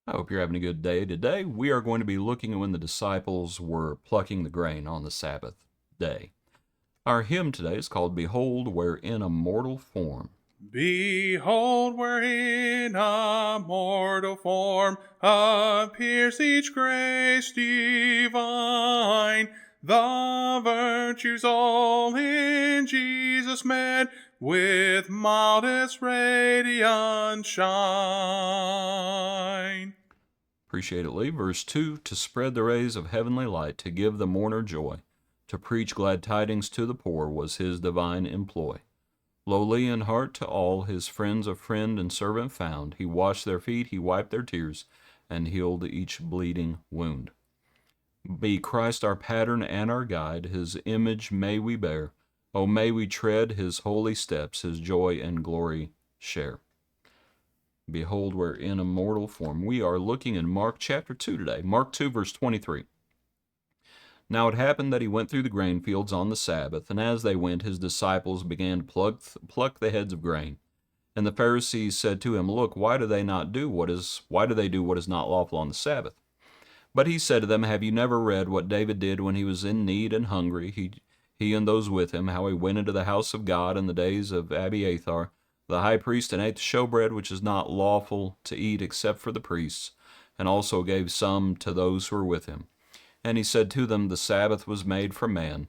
I hope you're having a good day. Today, we are going to be looking at when the disciples were plucking the grain on the Sabbath day. Our hymn today is called Behold, We're in a Mortal Form. Behold, where in a mortal form appears each grace divine. The virtues all in Jesus met, with mildest radiance shine. Appreciate it, Lee. Verse 2, to spread the rays of heavenly light, to give the mourner joy, to preach glad tidings to the poor was his divine employ. Lowly in heart to all his friends a friend and servant found, he washed their feet, he wiped their tears, and healed each bleeding wound. Be Christ our pattern and our guide, his image may we bear. Oh, may we tread his holy steps, his joy and glory share. Behold, we're in a mortal form. We are looking in Mark chapter 2 today. Mark 2, verse 23. Now it happened that he went through the grain fields on the Sabbath, and as they went, his disciples began to pluck the heads of grain. And the Pharisees said to him, Look, why do they do what is not lawful on the Sabbath? But he said to them, Have you never read what David did when he was in need and hungry, he and those with him, how he went into the house of God in the days of Abiathar, the high priest, and ate the showbread which is not lawful to eat except for the priests, and also gave some to those who were with him. And he said to them, The Sabbath was made for man,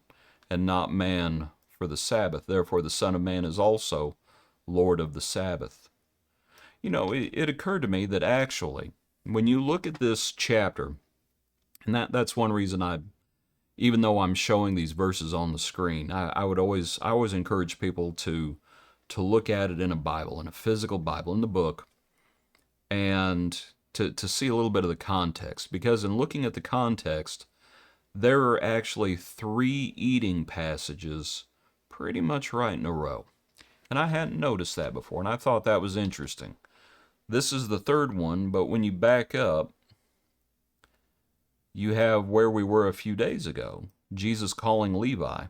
and not man for the Sabbath. Therefore the Son of Man is also Lord of the Sabbath. You know, it occurred to me that actually, when you look at this chapter, and that's one reason even though I'm showing these verses on the screen, I always encourage people to look at it in a Bible, in a physical Bible, in the book, and to see a little bit of the context. Because in looking at the context, there are actually 3 eating passages pretty much right in a row. And I hadn't noticed that before, and I thought that was interesting. This is the 3rd one, but when you back up, you have where we were a few days ago, Jesus calling Levi.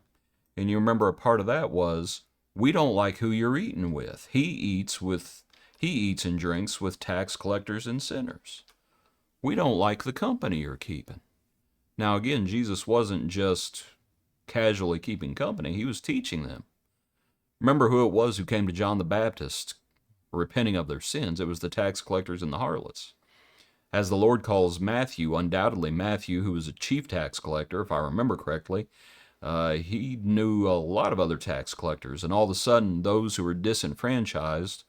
And you remember a part of that was, we don't like who you're eating with. He eats and drinks with tax collectors and sinners. We don't like the company you're keeping. Now again, Jesus wasn't just casually keeping company, he was teaching them. Remember who it was who came to John the Baptist repenting of their sins. It was the tax collectors and the harlots. As the Lord calls Matthew, undoubtedly Matthew, who was a chief tax collector, if I remember correctly, he knew a lot of other tax collectors, and all of a sudden, those who were disenfranchised,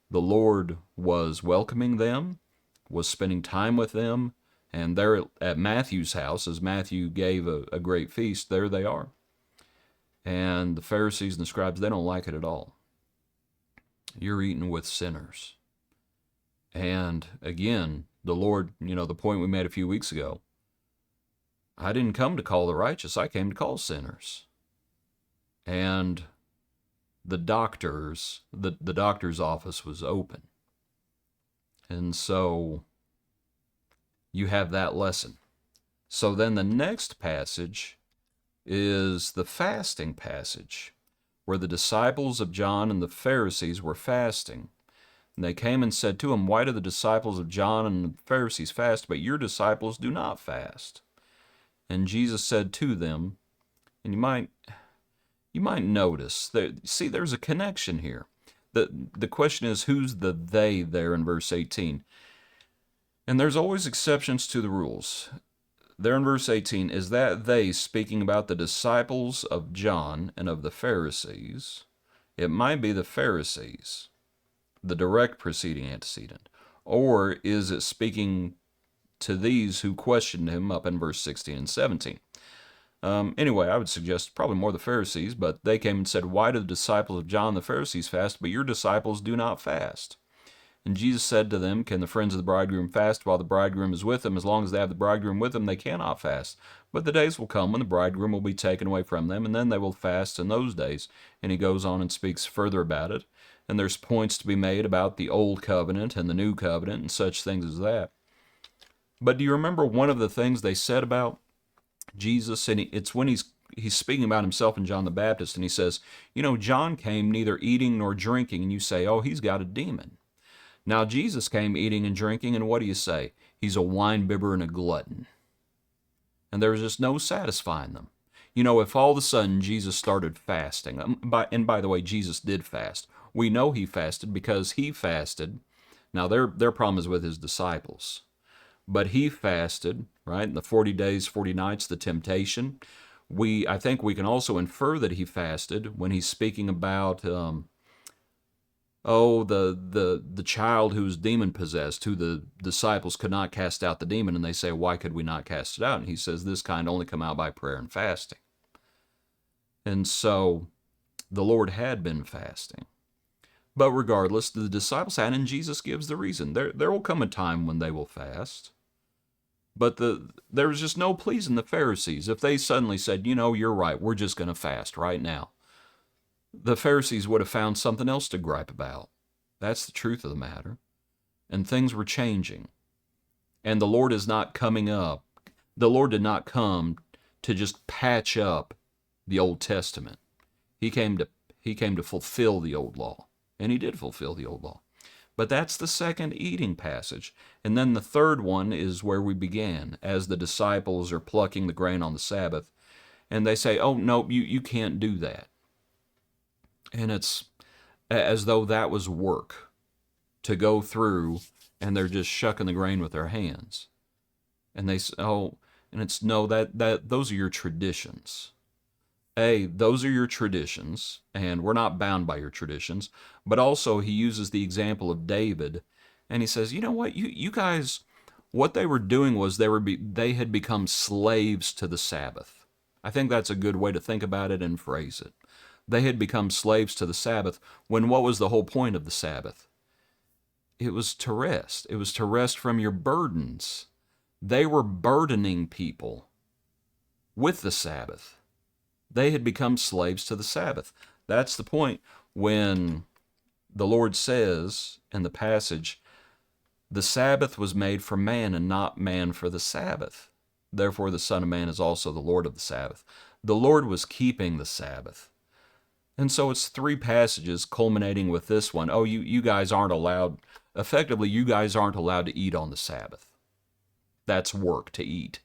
the Lord was welcoming them, was spending time with them, and there at Matthew's house, as Matthew gave a great feast, there they are. And the Pharisees and the scribes, they don't like it at all. You're eating with sinners. And again, the Lord, the point we made a few weeks ago, I didn't come to call the righteous, I came to call sinners. And the doctor's office was open. And so you have that lesson. So then the next passage is the fasting passage, where the disciples of John and the Pharisees were fasting. And they came and said to him, Why do the disciples of John and the Pharisees fast, but your disciples do not fast? And Jesus said to them, and you might notice that, there's a connection here. The question is, who's the they there in verse 18? And there's always exceptions to the rules. There in verse 18, is that they speaking about the disciples of John and of the Pharisees? It might be the Pharisees, the direct preceding antecedent. Or is it speaking to these who questioned him up in verse 16 and 17? Anyway, I would suggest probably more the Pharisees, but they came and said, Why do the disciples of John and the Pharisees fast, but your disciples do not fast? And Jesus said to them, Can the friends of the bridegroom fast while the bridegroom is with them? As long as they have the bridegroom with them, they cannot fast. But the days will come when the bridegroom will be taken away from them, and then they will fast in those days. And he goes on and speaks further about it. And there's points to be made about the old covenant and the new covenant and such things as that. But do you remember one of the things they said about Jesus? And it's when he's speaking about himself and John the Baptist, and he says, John came neither eating nor drinking, and you say, oh, he's got a demon. Now Jesus came eating and drinking, and what do you say? He's a wine-bibber and a glutton. And there was just no satisfying them. You know, if all of a sudden Jesus started fasting, and by the way, Jesus did fast. We know he fasted because he fasted. Now, their problem is with his disciples. But he fasted, right? In the 40 days, 40 nights, the temptation. I think we can also infer that he fasted when he's speaking about, the child who's demon possessed, who the disciples could not cast out the demon, and they say, why could we not cast it out? And he says, this kind only come out by prayer and fasting. And so the Lord had been fasting. But regardless, the disciples had, and Jesus gives the reason. There will come a time when they will fast. But there was just no pleasing the Pharisees. If they suddenly said, you know, you're right, we're just going to fast right now, the Pharisees would have found something else to gripe about. That's the truth of the matter. And things were changing. And the Lord is not coming up. The Lord did not come to just patch up the Old Testament. He came to fulfill the old law. And he did fulfill the old law. But that's the second eating passage. And then the third one is where we began, as the disciples are plucking the grain on the Sabbath. And they say, oh, no, you can't do that. And it's as though that was work to go through, and they're just shucking the grain with their hands. And they say, oh, and it's no, that those are your traditions. Those are your traditions, and we're not bound by your traditions. But also, he uses the example of David, and he says, you know what, you guys, what they were doing was they had become slaves to the Sabbath. I think that's a good way to think about it and phrase it. They had become slaves to the Sabbath, when what was the whole point of the Sabbath? It was to rest. It was to rest from your burdens. They were burdening people with the Sabbath. They had become slaves to the Sabbath. That's the point when the Lord says in the passage, the Sabbath was made for man and not man for the Sabbath. Therefore the Son of Man is also the Lord of the Sabbath. The Lord was keeping the Sabbath. And so it's three passages culminating with this one. Oh, you guys aren't allowed, effectively, you guys aren't allowed to eat on the Sabbath. That's work to eat.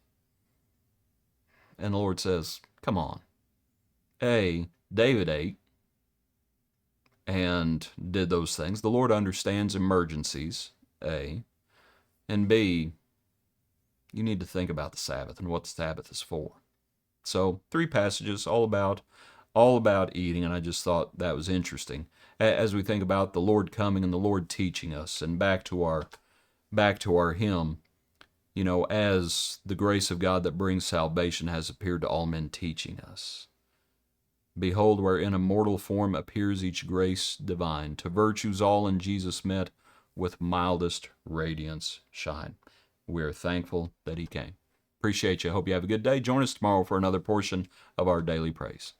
And the Lord says, come on. David ate and did those things. The Lord understands emergencies, and B, you need to think about the Sabbath and what the Sabbath is for. So, three passages all about eating, and I just thought that was interesting as we think about the Lord coming and the Lord teaching us. And back to our hymn, you know, as the grace of God that brings salvation has appeared to all men, teaching us. Behold, where in a mortal form appears each grace divine, to virtues all in Jesus met, with mildest radiance shine. We are thankful that he came. Appreciate you. Hope you have a good day. Join us tomorrow for another portion of our daily praise.